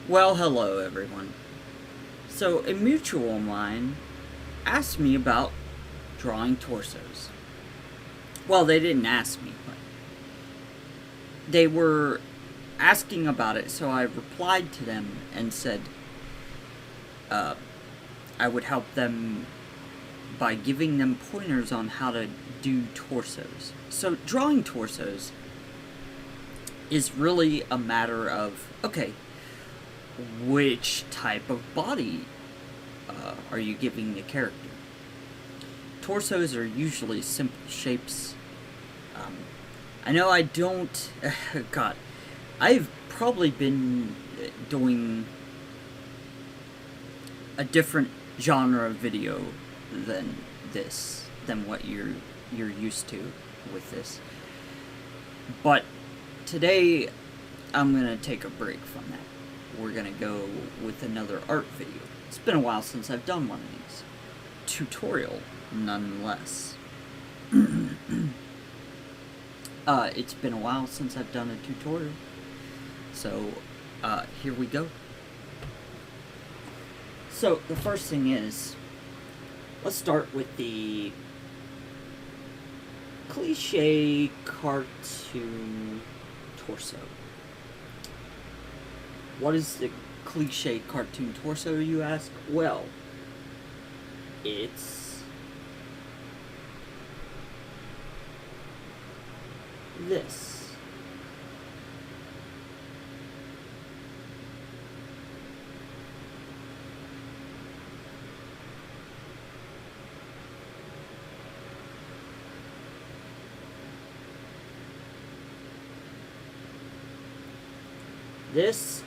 Well, hello everyone. So, a mutual of mine asked me about drawing torsos. Well, they didn't ask me, but they were asking about it, so I replied to them and said I would help them by giving them pointers on how to do torsos. So, drawing torsos is really a matter of, okay, which type of body are you giving the character? Torsos are usually simple shapes. I know I don't... God. I've probably been doing a different genre of video than this, than what you're used to with this. But today, I'm going to take a break from that. We're going to go with another art video. It's been a while since I've done one of these. Tutorial, nonetheless. It's been a while since I've done a tutorial. So, here we go. So, the first thing is, let's start with the cliche cartoon torso. What is the cliche cartoon torso, you ask? Well, it's this. This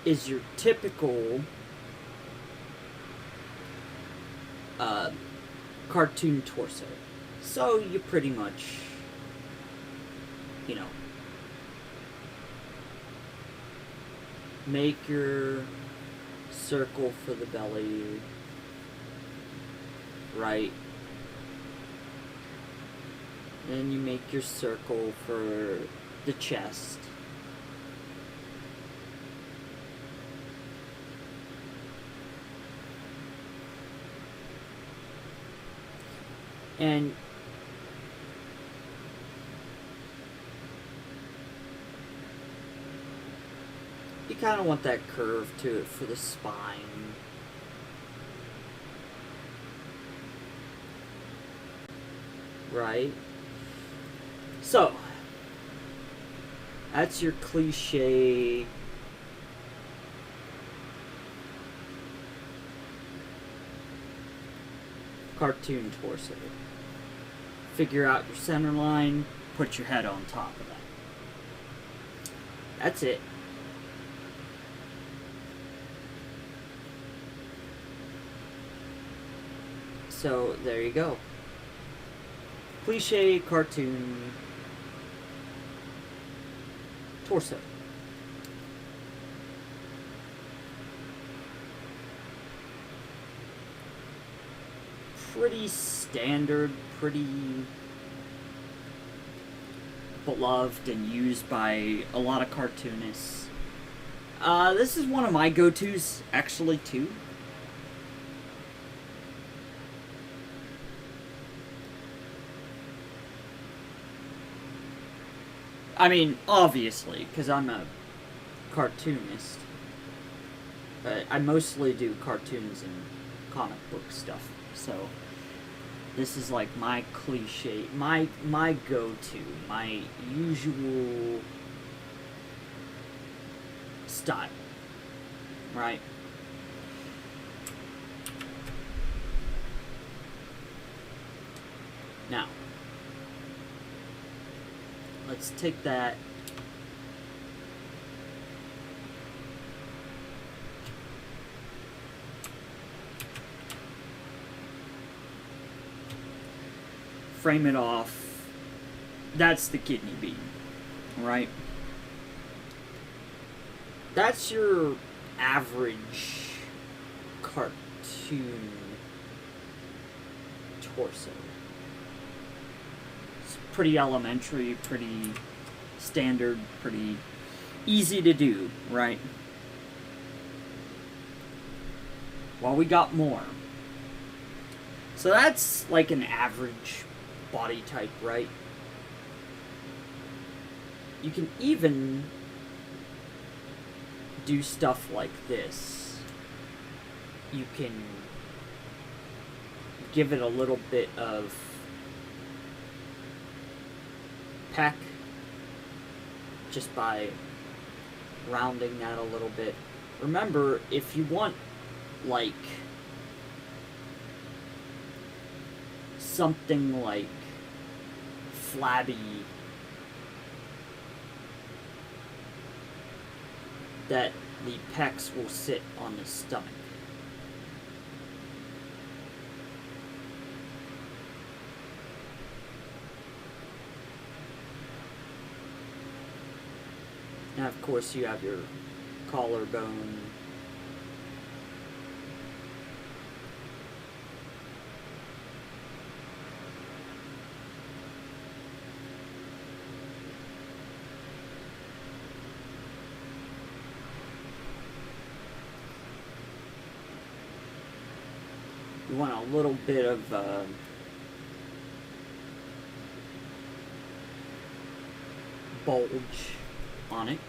is your typical cartoon torso. So you pretty much, make your circle for the belly, right? Then you make your circle for the chest. And you kind of want that curve to it for the spine. Right? So, that's your cliche cartoon torso. Figure out your center line, put your head on top of that. That's it. So, there you go. Cliche cartoon torso. Pretty standard, pretty beloved and used by a lot of cartoonists. This is one of my go-tos, actually, too. I mean, obviously, because I'm a cartoonist. But I mostly do cartoons and comic book stuff, so this is like my cliche, my go-to, my usual style, right? Now, let's take that frame it off. That's the kidney bean, right? That's your average cartoon torso. It's pretty elementary, pretty standard, pretty easy to do, right? Well, we got more. So that's like an average body type, right? You can even do stuff like this. You can give it a little bit of pec just by rounding that a little bit. Remember, if you want like something like flabby, that the pecs will sit on the stomach. And of course you have your collarbone. You want a little bit of bulge on it.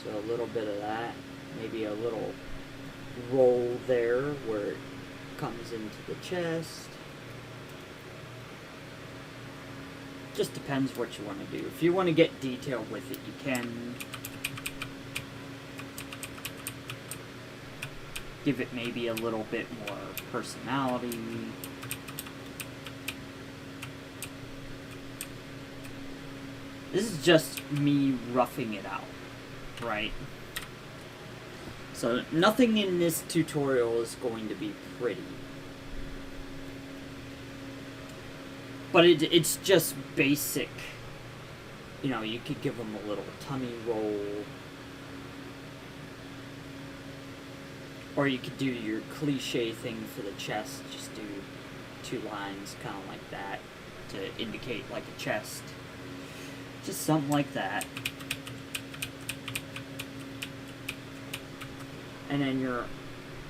So a little bit of that, maybe a little roll there where it comes into the chest. Just depends what you want to do. If you want to get detailed with it, you can. Give it maybe a little bit more personality. This is just me roughing it out, right? So nothing in this tutorial is going to be pretty. But it's just basic. You know, you could give them a little tummy roll. Or you could do your cliche thing for the chest, just do 2 lines, kind of like that, to indicate like a chest. Just something like that. And then your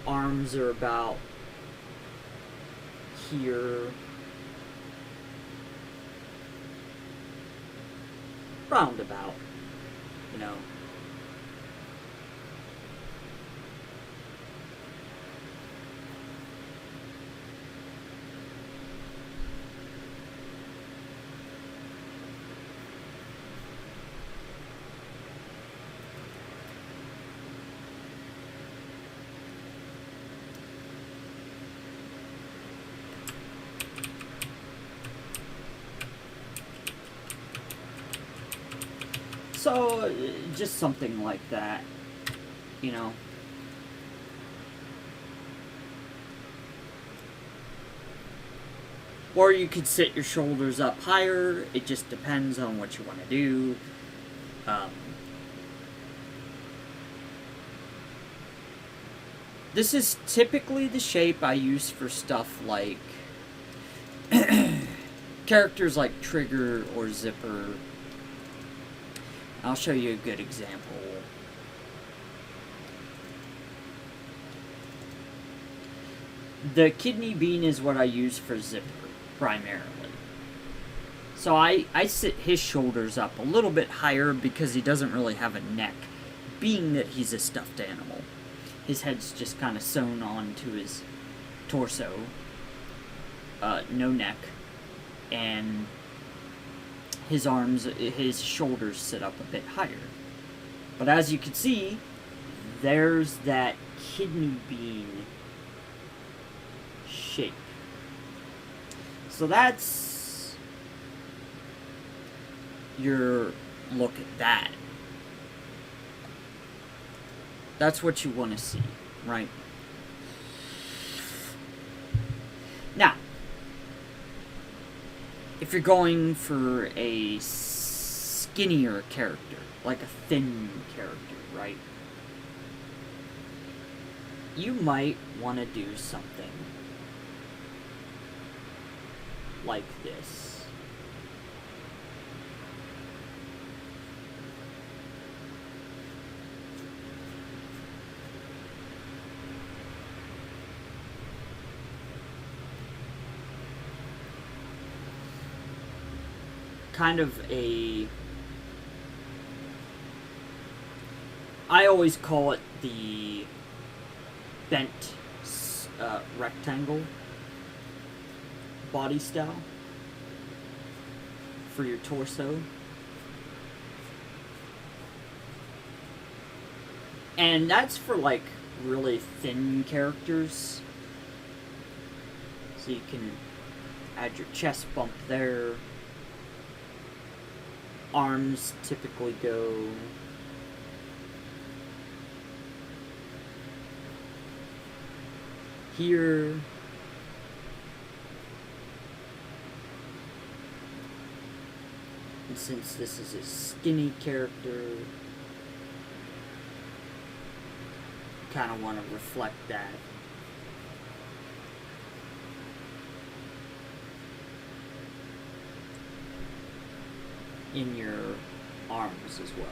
arms are about here. Roundabout, you know. So, just something like that, you know. Or you could sit your shoulders up higher. It just depends on what you want to do. This is typically the shape I use for stuff like characters like Trigger or Zipper. I'll show you a good example. The kidney bean is what I use for Zipper, primarily. So I sit his shoulders up a little bit higher because he doesn't really have a neck, being that he's a stuffed animal. His head's just kind of sewn on to his torso. No neck. And his arms, his shoulders sit up a bit higher. But as you can see, there's that kidney bean shape. So that's your look at that. That's what you want to see, right? Now, if you're going for a skinnier character, like a thin character, right? You might want to do something like this. kind of a... I always call it the bent rectangle body style for your torso. And that's for like really thin characters. So you can add your chest bump there. Arms typically go here. And since this is a skinny character, kind of want to reflect that. In your arms as well.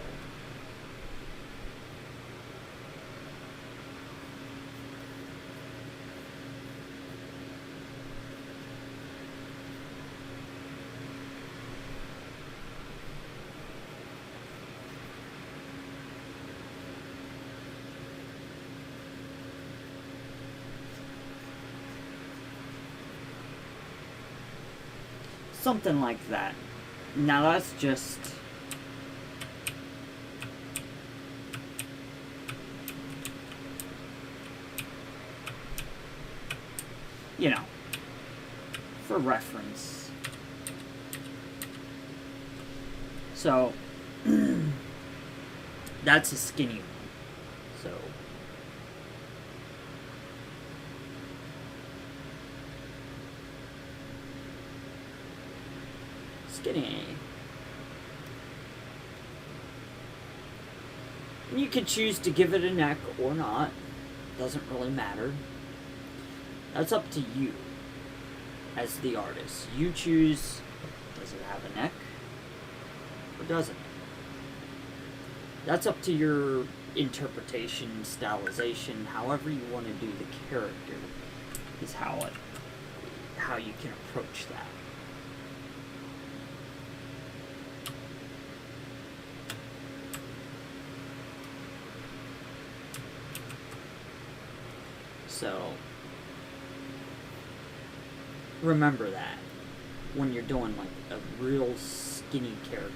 Something like that. Now that's just... you know, for reference. So, that's a skinny one. So, skinny. And you can choose to give it a neck or not. Doesn't really matter. That's up to you as the artist. You choose, does it have a neck or doesn't it? That's up to your interpretation, stylization, however you want to do the character is how you can approach that. So remember that when you're doing like a real skinny character,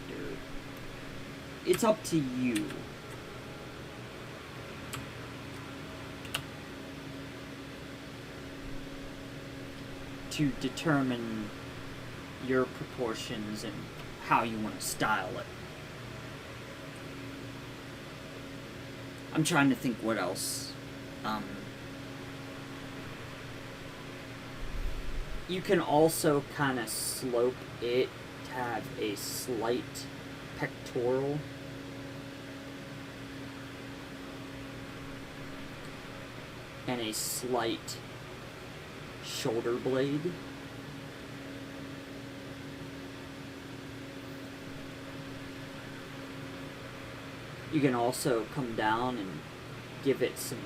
it's up to you to determine your proportions and how you want to style it. I'm trying to think what else. You can also kind of slope it to have a slight pectoral. And a slight shoulder blade. You can also come down and give it some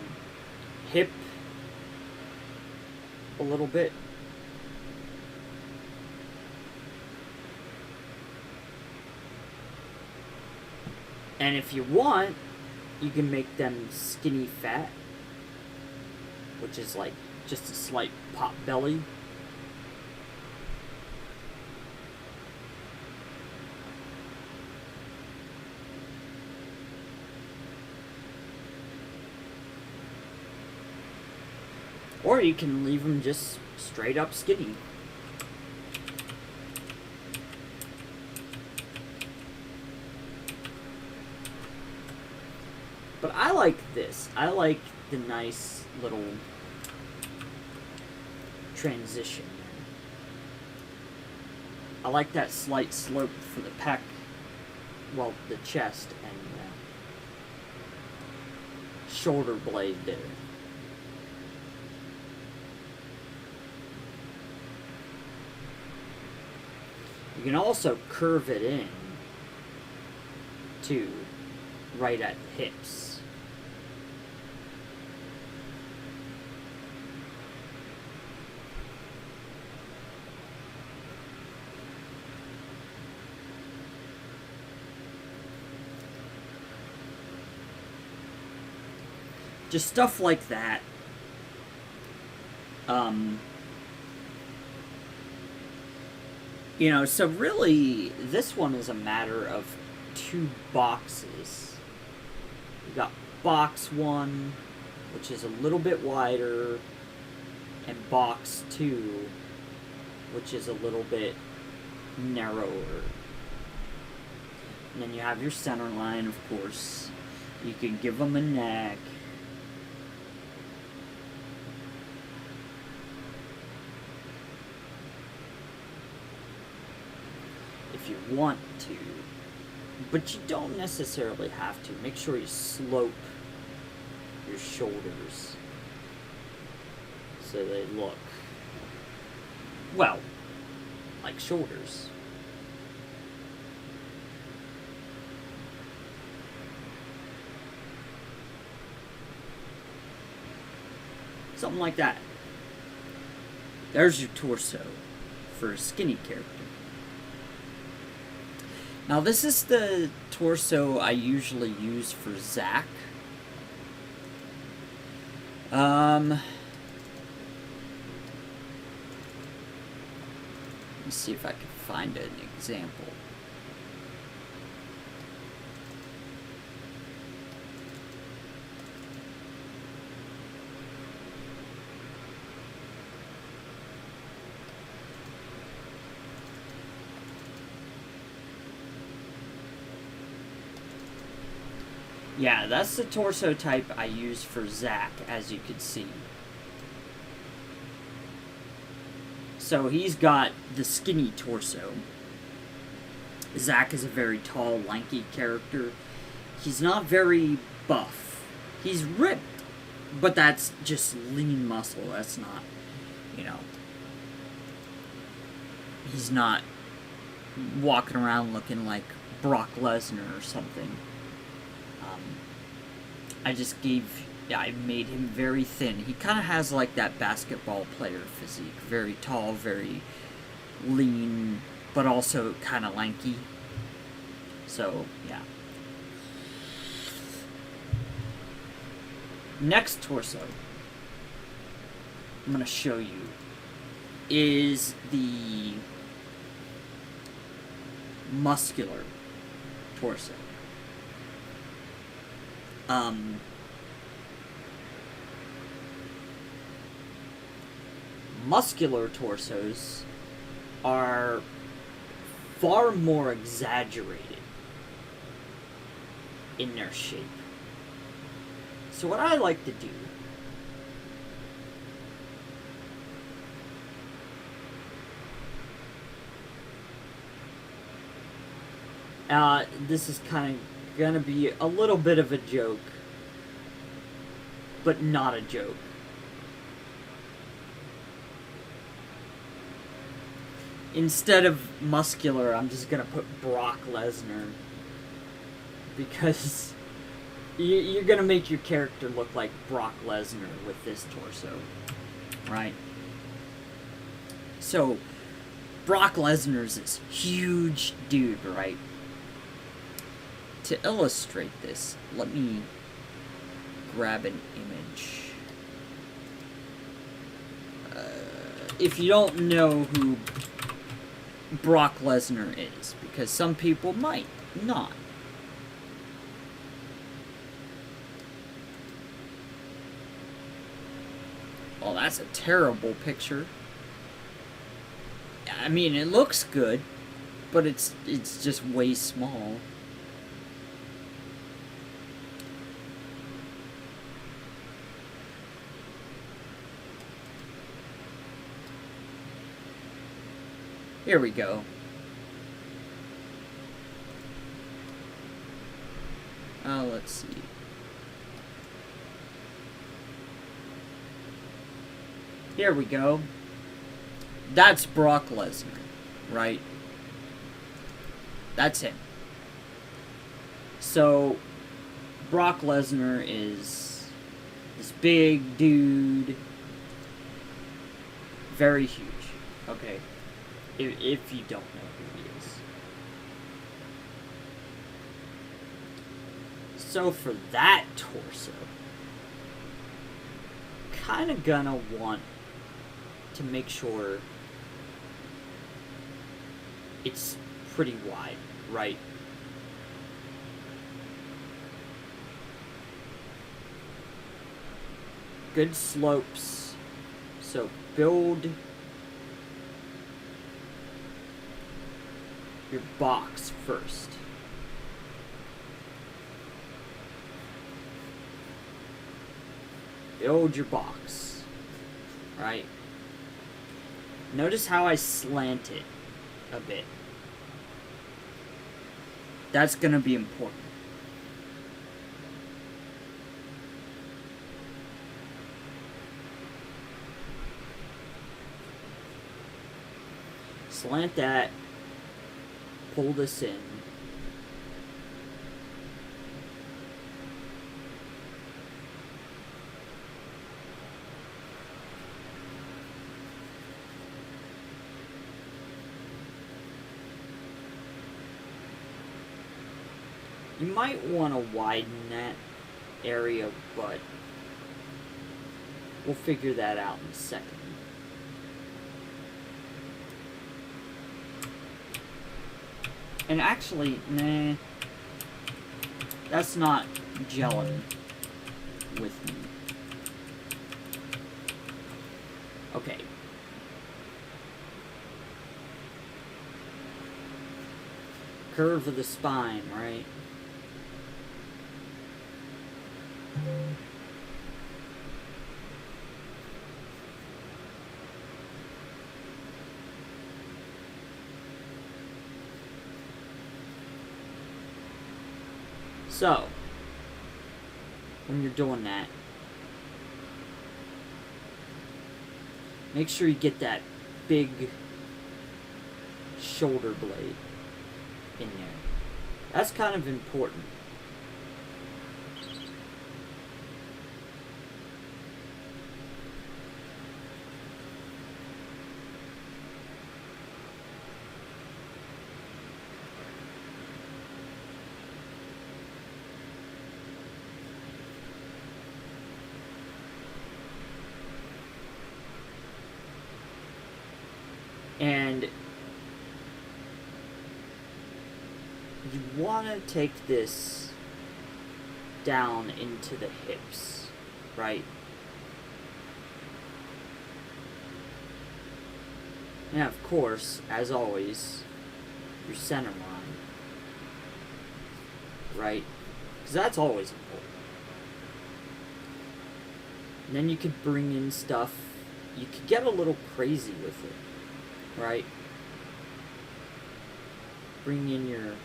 hip a little bit. And if you want, you can make them skinny fat, which is like just a slight pot belly. Or you can leave them just straight up skinny. But I like this. I like the nice little transition. I like that slight slope for the pec, well, the chest and the shoulder blade there. You can also curve it in to right at the hips. Just stuff like that. You know, so really, this one is a matter of 2 boxes. You got box 1, which is a little bit wider, and box 2, which is a little bit narrower. And then you have your center line, of course. You can give them a neck. If you want to. But you don't necessarily have to. Make sure you slope your shoulders so they look, well, like shoulders. Something like that. There's your torso for a skinny character. Now this is the torso I usually use for Zack. Let's see if I can find an example. Yeah, that's the torso type I use for Zack, as you can see. So he's got the skinny torso. Zack is a very tall, lanky character. He's not very buff. He's ripped, but that's just lean muscle. That's not, you know... He's not walking around looking like Brock Lesnar or something. I made him very thin. He kind of has like that basketball player physique. Very tall, very lean, but also kind of lanky. So, yeah. Next torso I'm going to show you is the muscular torso. Muscular torsos are far more exaggerated in their shape. So what I like to do this is kind of gonna be a little bit of a joke, but not a joke. Instead of muscular, I'm just gonna put Brock Lesnar, because you're gonna make your character look like Brock Lesnar with this torso, right? So, Brock Lesnar's this huge dude, right? To illustrate this, let me grab an image. If you don't know who Brock Lesnar is, because some people might not. Well, that's a terrible picture. I mean, it looks good, but it's just way small. Here we go. Let's see. Here we go. That's Brock Lesnar, right? That's him. So, Brock Lesnar is this big dude. Very huge, okay? If you don't know who he is. So for that torso, kind of gonna want to make sure it's pretty wide, right? Good slopes. So build your box first. Build your box, right? Notice how I slant it a bit. That's gonna be important. Slant that, pull this in. You might want to widen that area, but we'll figure that out in a second. And actually, nah, that's not gelling with me. Okay. Curve of the spine, right? So, when you're doing that, make sure you get that big shoulder blade in there. That's kind of important. And you want to take this down into the hips, right? And of course, as always, your center line, right? Because that's always important. And then you could bring in stuff, you could get a little crazy with it. Right? Bring in your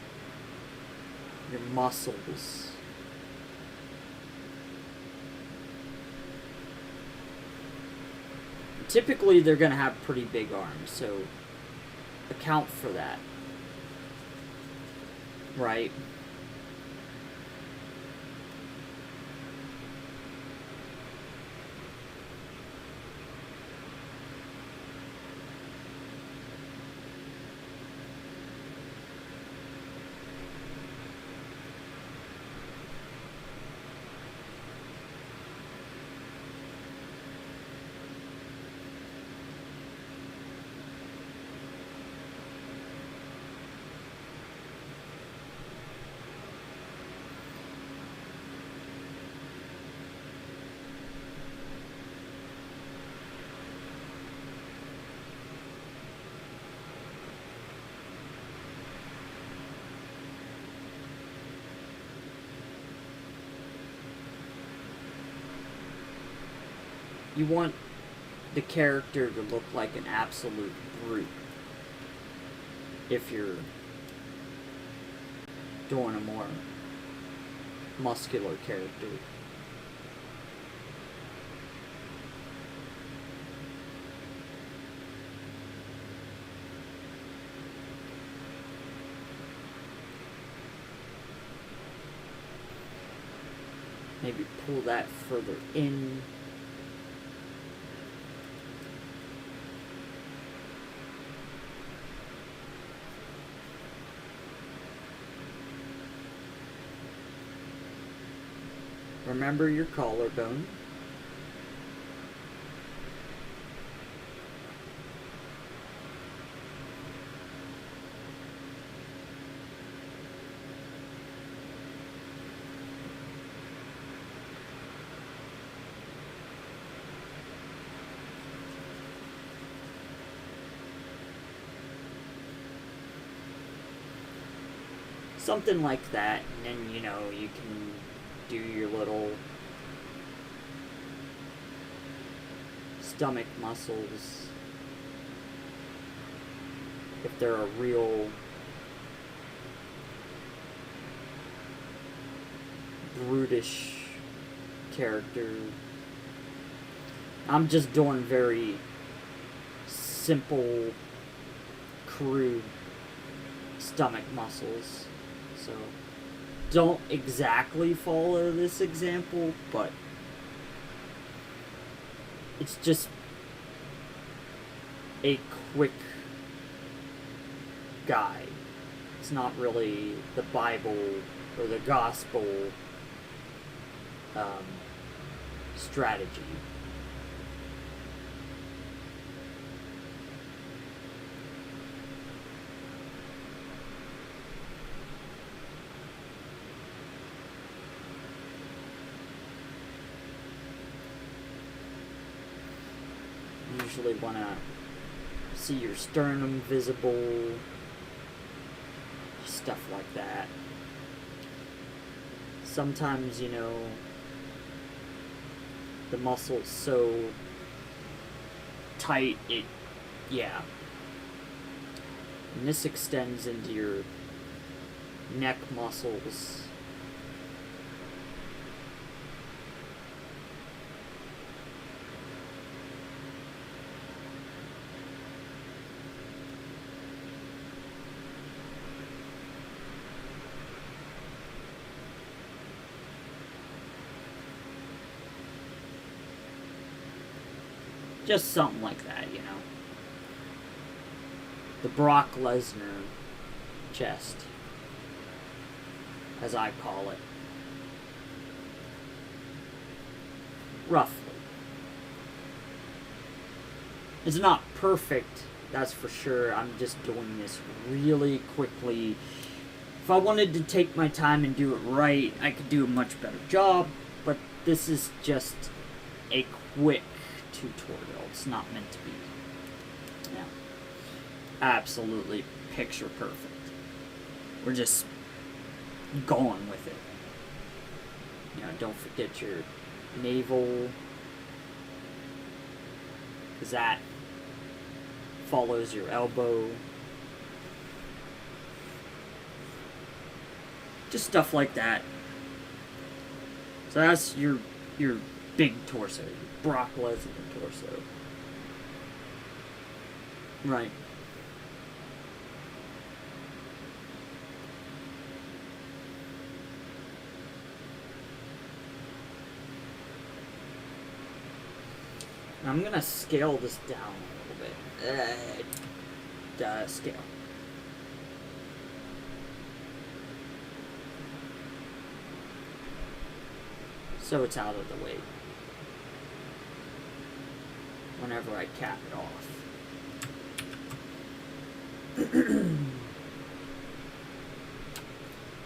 muscles. Typically, they're going to have pretty big arms, so account for that. Right? You want the character to look like an absolute brute if you're doing a more muscular character. Maybe pull that further in. Remember your collarbone. something like that, and then, you know, you can do your little stomach muscles if they're a real brutish character. I'm just doing very simple, crude stomach muscles, so don't exactly follow this example, but it's just a quick guide. It's not really the Bible or the gospel strategy. Usually want to see your sternum visible, stuff like that. Sometimes, you know, the muscle's so tight, yeah. And this extends into your neck muscles. Just something like that, you know. The Brock Lesnar chest, as I call it. Roughly. It's not perfect, that's for sure. I'm just doing this really quickly. If I wanted to take my time and do it right, I could do a much better job, but this is just a quick tutorial. It's not meant to be, yeah, absolutely picture perfect. We're just going with it. You know, don't forget your navel, because that follows your elbow. Just stuff like that. So that's your big torso, your Brock Lesnar torso. Right. I'm gonna scale this down a little bit. Scale. So it's out of the way whenever I cap it off.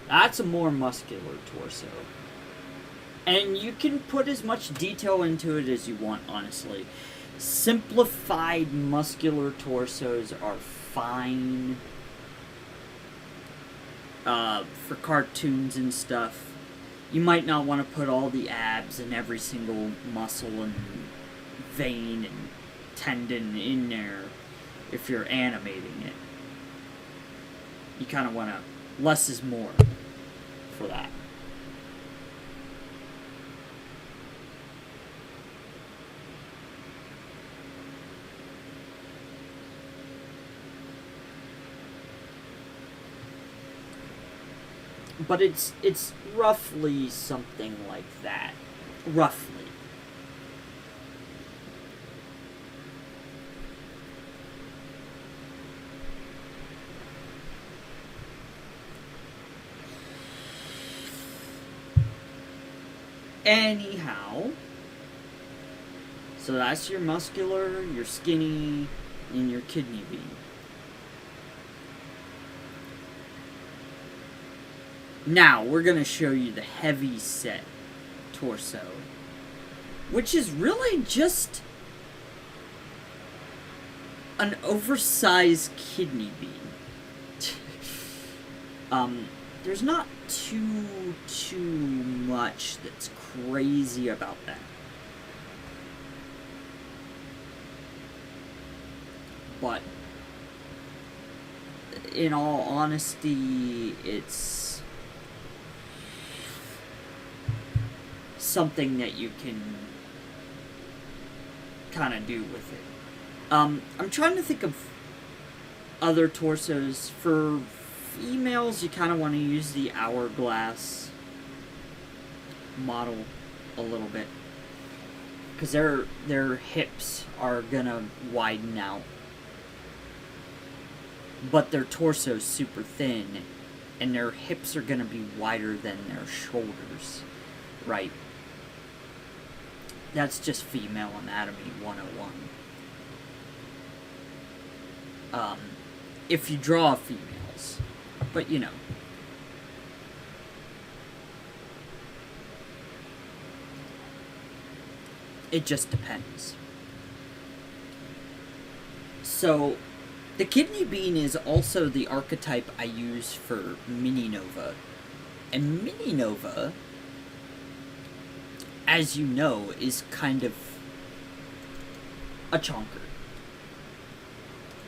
That's a more muscular torso. And you can put as much detail into it as you want, honestly. Simplified muscular torsos are fine for cartoons and stuff. You might not want to put all the abs and every single muscle and vein and tendon in there if you're animating it. You kind of want to, less is more for that. But it's roughly something like that. Roughly. Anyhow, so that's your muscular, your skinny, and your kidney bean. Now, we're going to show you the heavy set torso, which is really just an oversized kidney bean. there's not too much that's crazy about that. But in all honesty, it's something that you can kind of do with it. I'm trying to think of other torsos. For females, you kind of want to use the hourglass model a little bit, because their hips are gonna widen out, but their torso's super thin, and their hips are gonna be wider than their shoulders, right? That's just female anatomy 101. If you draw females, but you know. It just depends. So, the kidney bean is also the archetype I use for mini nova. And mini nova, as you know, is kind of a chonker.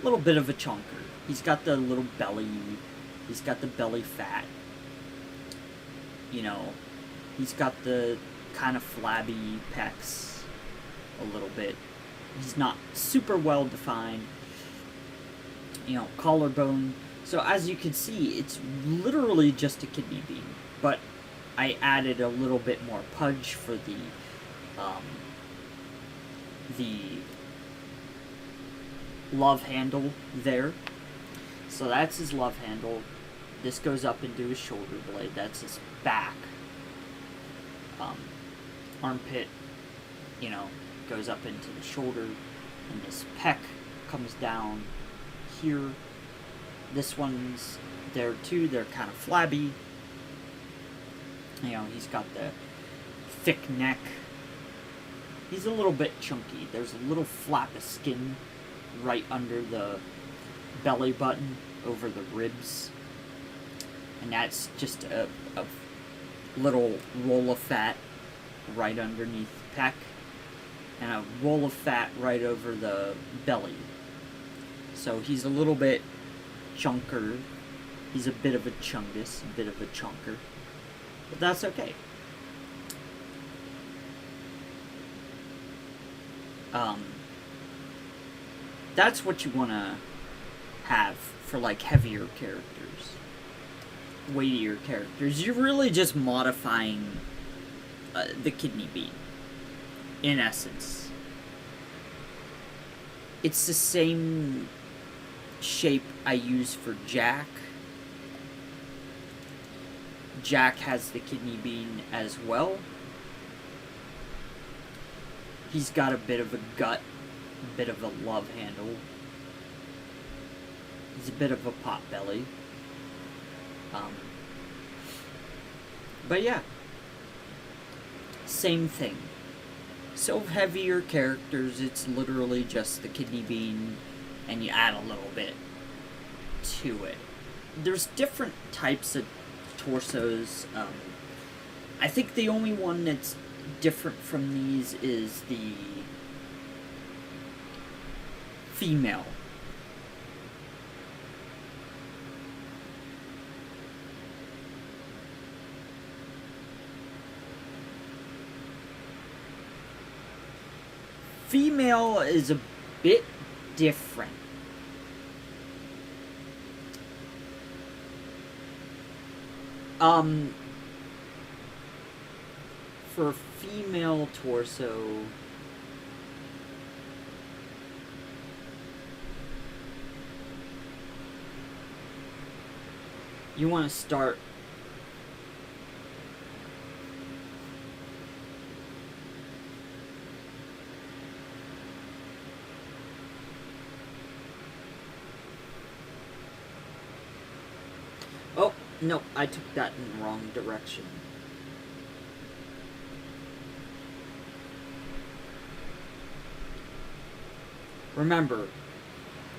A little bit of a chonker. He's got the little belly. He's got the belly fat. You know, he's got the kind of flabby pecs a little bit. He's not super well defined. You know, collarbone. So as you can see, it's literally just a kidney bean. But I added a little bit more pudge for the love handle there. So that's his love handle. This goes up into his shoulder blade. That's his back. Armpit, you know, goes up into the shoulder. And this pec comes down here. This one's there too. They're kind of flabby. You know, he's got the thick neck. He's a little bit chunky. There's a little flap of skin right under the belly button, over the ribs. And that's just a little roll of fat right underneath the pec. And a roll of fat right over the belly. So he's a little bit chunker. He's a bit of a chungus, a bit of a chunker. But that's okay. That's what you want to have for like heavier characters, weightier characters. You're really just modifying the kidney bean, in essence. It's the same shape I use for Jack. Jack has the kidney bean as well. He's got a bit of a gut, a bit of a love handle. He's a bit of a pot belly. But yeah, same thing. So heavier characters, it's literally just the kidney bean, and you add a little bit to it. There's different types of torsos. I think the only one that's different from these is the female. Female is a bit different. For female torso, you want to start oh, no, I took that in the wrong direction. Remember,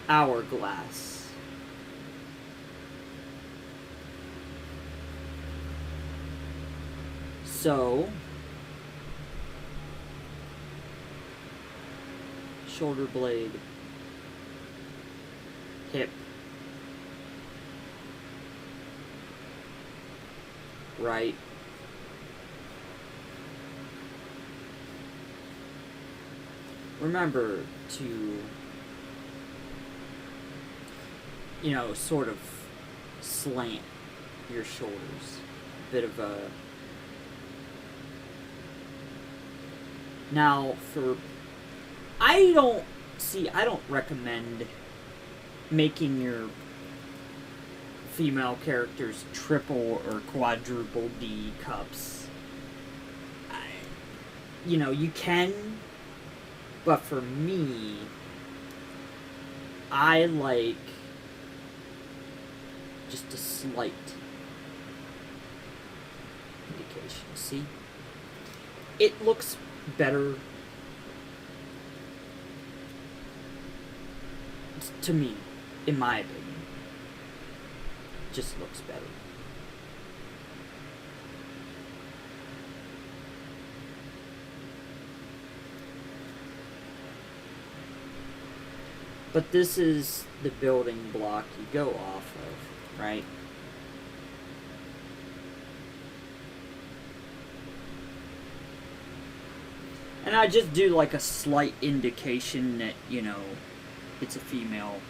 hourglass. So, shoulder blade, hip, right, remember to, sort of slant your shoulders. A bit of a... Now, I don't recommend making your female characters triple or quadruple D cups. You can, but for me, I like just a slight indication. See? It looks better to me, in my opinion. Just looks better. But this is the building block you go off of, right? And I just do like a slight indication that, it's a female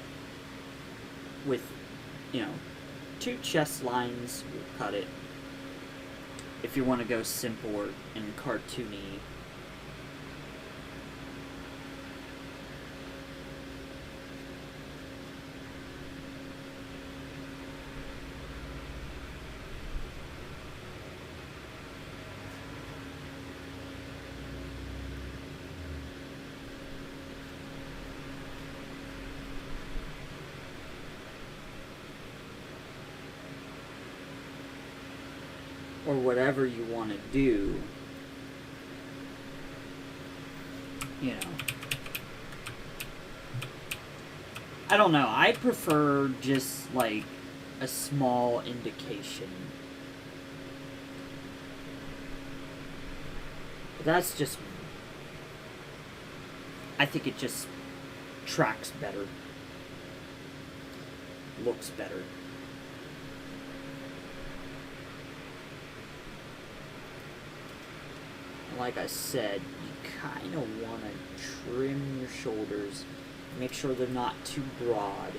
with, 2 chest lines will cut it. If you want to go simple and cartoony. Or whatever you want to do, I don't know, I prefer just like a small indication. But that's just me. I think it just tracks better, looks better. Like I said, you kind of want to trim your shoulders, make sure they're not too broad.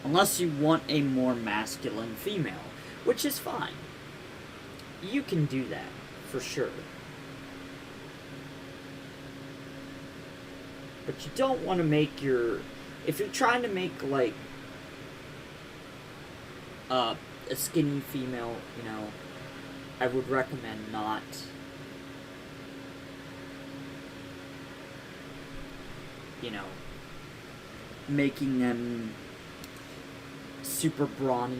Unless you want a more masculine female, which is fine. You can do that, for sure. But you don't want to make your... If you're trying to make, like, a skinny female, I would recommend not making them super brawny.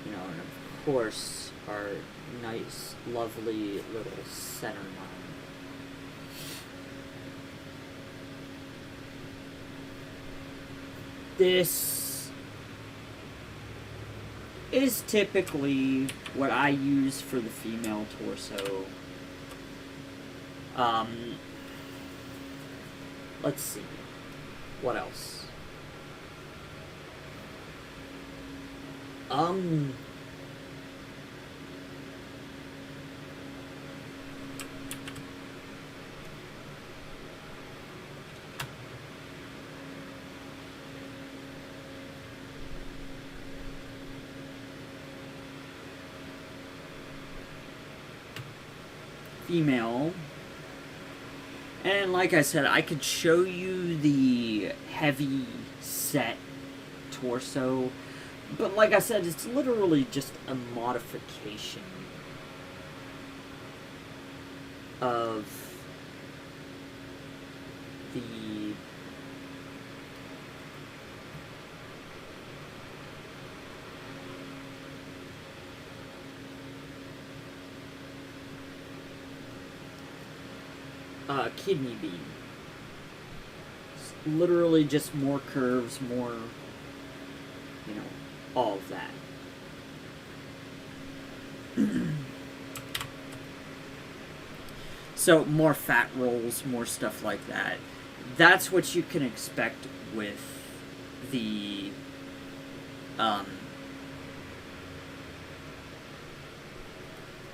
And of course, our nice, lovely little center line. This is typically what I use for the female torso. Let's see. What else? Female. And like I said, I could show you the heavy set torso, but like I said, it's literally just a modification of the kidney bean. It's literally just more curves, more, you know, all of that. So more fat rolls, more stuff like that. That's what you can expect with the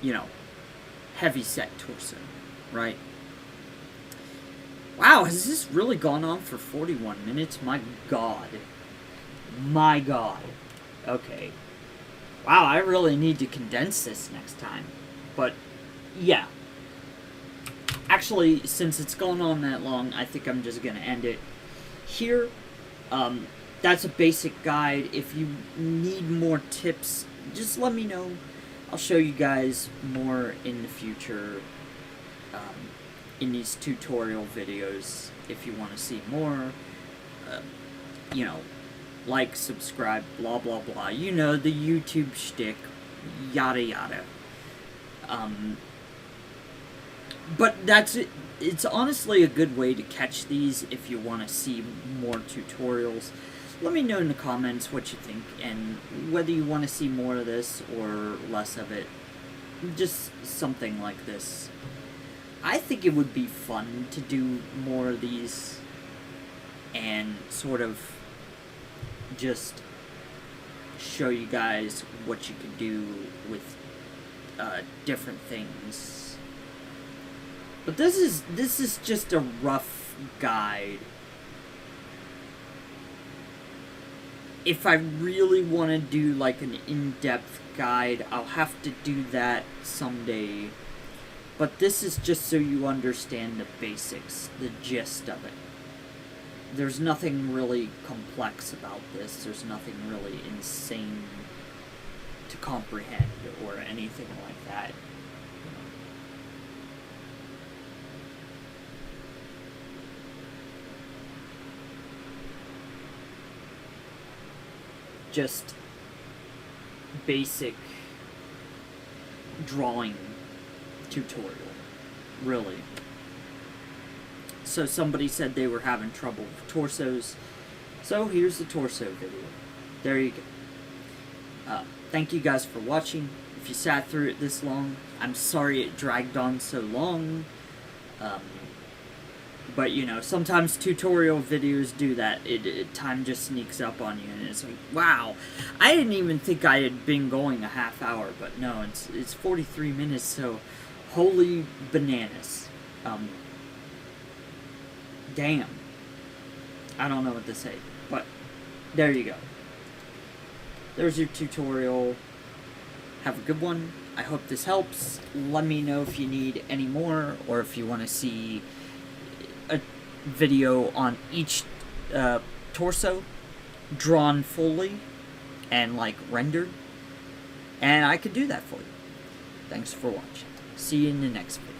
you know, heavy set torso, right? Wow, has this really gone on for 41 minutes? My god. My god. Okay. Wow, I really need to condense this next time. But, yeah. Actually, since it's gone on that long, I think I'm just going to end it here. That's a basic guide. If you need more tips, just let me know. I'll show you guys more in the future in these tutorial videos if you want to see more. You know, like, subscribe, blah, blah, blah. You know, the YouTube shtick, yada, yada. But that's it. It's honestly a good way to catch these if you want to see more tutorials. Let me know in the comments what you think and whether you want to see more of this or less of it. Just something like this. I think it would be fun to do more of these and sort of just show you guys what you can do with different things. But this is just a rough guide. If I really want to do like an in-depth guide, I'll have to do that someday. But this is just so you understand the basics, the gist of it. There's nothing really complex about this. There's nothing really insane to comprehend or anything like that. Just basic drawing tutorial, really. So somebody said they were having trouble with torsos, so here's the torso video. There you go. Thank you guys for watching. If you sat through it this long, I'm sorry it dragged on so long. But, you know, sometimes tutorial videos do that. Time just sneaks up on you, and it's like, wow. I didn't even think I had been going a half hour, but no, it's 43 minutes, so holy bananas. Damn. I don't know what to say, but there you go. There's your tutorial. Have a good one. I hope this helps. Let me know if you need any more, or if you want to see a video on each torso drawn fully and like rendered, and I could do that for you. Thanks for watching. See you in the next video.